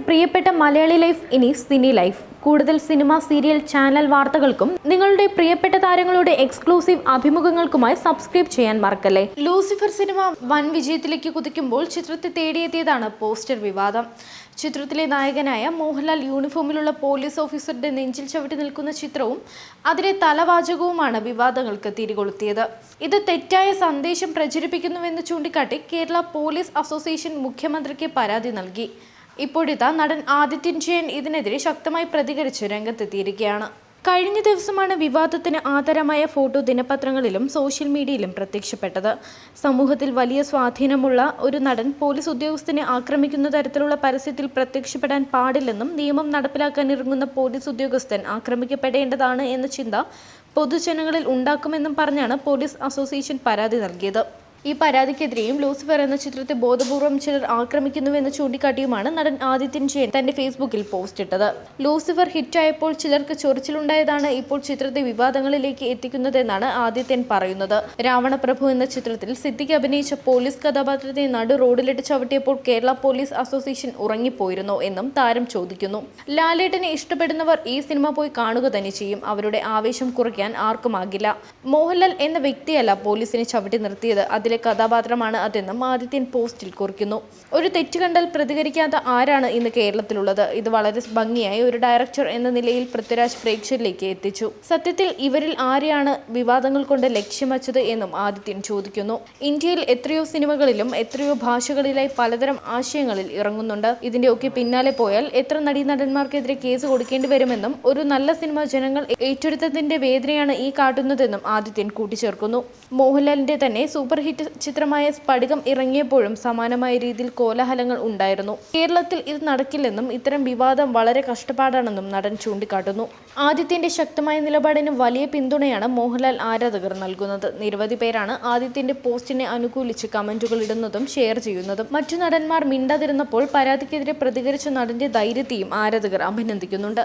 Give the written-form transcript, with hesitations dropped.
പ്രിയപ്പെട്ട മലയാളി ലൈഫ് ഇനി സിനി ലൈഫ്. കൂടുതൽ സിനിമ, സീരിയൽ, ചാനൽ വാർത്തകൾക്കും നിങ്ങളുടെ പ്രിയപ്പെട്ട താരങ്ങളുടെ എക്സ്ക്ലൂസീവ് അഭിമുഖങ്ങൾക്കുമായി സബ്സ്ക്രൈബ് ചെയ്യാൻ മറക്കല്ലേ. ലൂസിഫർ സിനിമ വൻ വിജയത്തിലേക്ക് കുതിക്കുമ്പോൾ ചിത്രത്തെ തേടിയെത്തിയതാണ് പോസ്റ്റർ വിവാദം. ചിത്രത്തിലെ നായകനായ മോഹൻലാൽ യൂണിഫോമിലുള്ള പോലീസ് ഓഫീസറുടെ നെഞ്ചിൽ ചവിട്ടി നിൽക്കുന്ന ചിത്രവും അതിലെ തലവാചകവുമാണ് വിവാദങ്ങൾക്ക് തിരികൊളുത്തിയത്. ഇത് തെറ്റായ സന്ദേശം പ്രചരിപ്പിക്കുന്നുവെന്ന് ചൂണ്ടിക്കാട്ടി കേരള പോലീസ് അസോസിയേഷൻ മുഖ്യമന്ത്രിക്ക് പരാതി നൽകി. ഇപ്പോഴിതാ നടൻ ആദിത്യൻ ജയൻ ഇതിനെതിരെ ശക്തമായി പ്രതികരിച്ച് രംഗത്തെത്തിയിരിക്കുകയാണ്. കഴിഞ്ഞ ദിവസമാണ് വിവാദത്തിന് ആധാരമായ ഫോട്ടോ ദിനപത്രങ്ങളിലും സോഷ്യൽ മീഡിയയിലും പ്രത്യക്ഷപ്പെട്ടത്. സമൂഹത്തിൽ വലിയ സ്വാധീനമുള്ള ഒരു നടൻ പോലീസ് ഉദ്യോഗസ്ഥനെ ആക്രമിക്കുന്ന തരത്തിലുള്ള പരസ്യത്തിൽ പ്രത്യക്ഷപ്പെടാൻ പാടില്ലെന്നും നിയമം നടപ്പിലാക്കാൻ ഇറങ്ങുന്ന പോലീസ് ഉദ്യോഗസ്ഥൻ ആക്രമിക്കപ്പെടേണ്ടതാണ് എന്ന ചിന്ത പൊതുജനങ്ങളിൽ ഉണ്ടാക്കുമെന്നും പറഞ്ഞാണ് പോലീസ് അസോസിയേഷൻ പരാതി നൽകിയത്. ഈ പരാതിക്കെതിരെയും ലൂസിഫർ എന്ന ചിത്രത്തെ ബോധപൂർവം ചിലർ ആക്രമിക്കുന്നുവെന്ന് ചൂണ്ടിക്കാട്ടിയുമാണ് നടൻ ആദിത്യൻ ജയൻ തന്റെ ഫേസ്ബുക്കിൽ പോസ്റ്റ് ഇട്ടത്. ലൂസിഫർ ഹിറ്റായപ്പോൾ ചിലർക്ക് ചൊറിച്ചിലുണ്ടായതാണ് ഇപ്പോൾ ചിത്രത്തെ വിവാദങ്ങളിലേക്ക് എത്തിക്കുന്നതെന്നാണ് ആദിത്യൻ പറയുന്നത്. രാവണപ്രഭു എന്ന ചിത്രത്തിൽ സിദ്ദിഖ് അഭിനയിച്ച പോലീസ് കഥാപാത്രത്തെ നടു റോഡിലിട്ട് ചവിട്ടിയപ്പോൾ കേരള പോലീസ് അസോസിയേഷൻ ഉറങ്ങിപ്പോയിരുന്നോ എന്നും താരം ചോദിക്കുന്നു. ലാലേട്ടനെ ഇഷ്ടപ്പെടുന്നവർ ഈ സിനിമ പോയി കാണുക തന്നെ ചെയ്യും. അവരുടെ ആവേശം കുറയ്ക്കാൻ ആർക്കുമാകില്ല. മോഹൻലാൽ എന്ന വ്യക്തിയല്ല പോലീസിനെ ചവിട്ടി നിർത്തിയത്, അതിലെ കഥാപാത്രമാണ് അതെന്നും ആദിത്യൻ പോസ്റ്റിൽ കുറിക്കുന്നു. ഒരു തെറ്റ് കണ്ടാൽ പ്രതികരിക്കാത്ത ആരാണ് ഇന്ന് കേരളത്തിലുള്ളത്? ഇത് വളരെ ഭംഗിയായി ഒരു ഡയറക്ടർ എന്ന നിലയിൽ പൃഥ്വിരാജ് പ്രേക്ഷകരിലേക്ക് എത്തിച്ചു. സത്യത്തിൽ ഇവരിൽ ആരെയാണ് വിവാദങ്ങൾ കൊണ്ട് ലക്ഷ്യം വച്ചത് എന്നും ആദിത്യൻ ചോദിക്കുന്നു. ഇന്ത്യയിൽ എത്രയോ സിനിമകളിലും എത്രയോ ഭാഷകളിലായി പലതരം ആശയങ്ങളിൽ ഇറങ്ങുന്നുണ്ട്. ഇതിന്റെ ഒക്കെ പിന്നാലെ പോയാൽ എത്ര നടീനടന്മാർക്കെതിരെ കേസ് കൊടുക്കേണ്ടി വരുമെന്നും ഒരു നല്ല സിനിമ ജനങ്ങൾ ഏറ്റെടുത്തതിന്റെ വേദനയാണ് ഈ കാട്ടുന്നതെന്നും ആദിത്യൻ കൂട്ടിച്ചേർക്കുന്നു. മോഹൻലാലിന്റെ തന്നെ സൂപ്പർ ഹിറ്റ് ചിത്രമായ സ്ഫടികം ഇറങ്ങിയപ്പോഴും സമാനമായ രീതിയിൽ കോലാഹലങ്ങൾ ഉണ്ടായിരുന്നു. കേരളത്തിൽ ഇത് നടക്കില്ലെന്നും ഇത്തരം വിവാദം വളരെ കഷ്ടപ്പാടാണെന്നും നടൻ ചൂണ്ടിക്കാട്ടുന്നു. ആദിത്യന്റെ ശക്തമായ നിലപാടിന് വലിയ പിന്തുണയാണ് മോഹൻലാൽ ആരാധകർ നൽകുന്നത്. നിരവധി പേരാണ് ആദിത്യന്റെ പോസ്റ്റിനെ അനുകൂലിച്ച് കമന്റുകൾ ഇടുന്നതും ഷെയർ ചെയ്യുന്നതും. മറ്റു നടന്മാർ മിണ്ടാതിരുന്നപ്പോൾ പരാതിക്കെതിരെ പ്രതികരിച്ച നടന്റെ ധൈര്യത്തെയും ആരാധകർ അഭിനന്ദിക്കുന്നുണ്ട്.